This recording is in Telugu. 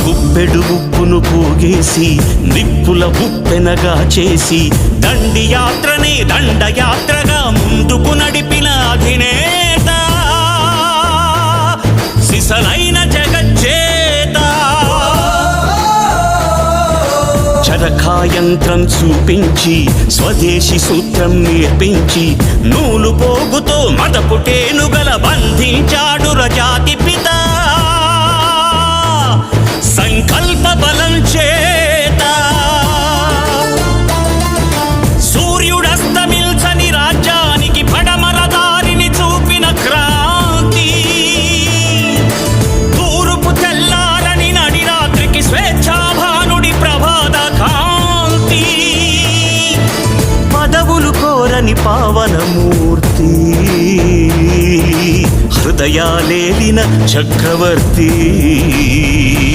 గుప్పెడు ఉప్పును పోగేసి నిప్పుల ఉప్పెనగా చేసి దండి యాత్రనే దండయాత్రగా ముందుకు నడిపిన అధినేత సిసలైన జగజ్జేత. చరకాయంత్రం చూపించి స్వదేశీ సూత్రం నేర్పించి నూలు పోగుతో మదపుటేనుగల బంధించాడు రజాతి పిత. సంకల్ప బలం చేత సూర్యుడస్తమిల్చని రాజ్యానికి పడమర దారిని చూపిన క్రాంతి. తూర్పు తెల్లారని నడి రాత్రికి స్వేచ్ఛాభానుడి ప్రభాత కాంతి. పదవులు కోరని పావనమూర్తి హృదయాలేలిన చక్రవర్తి.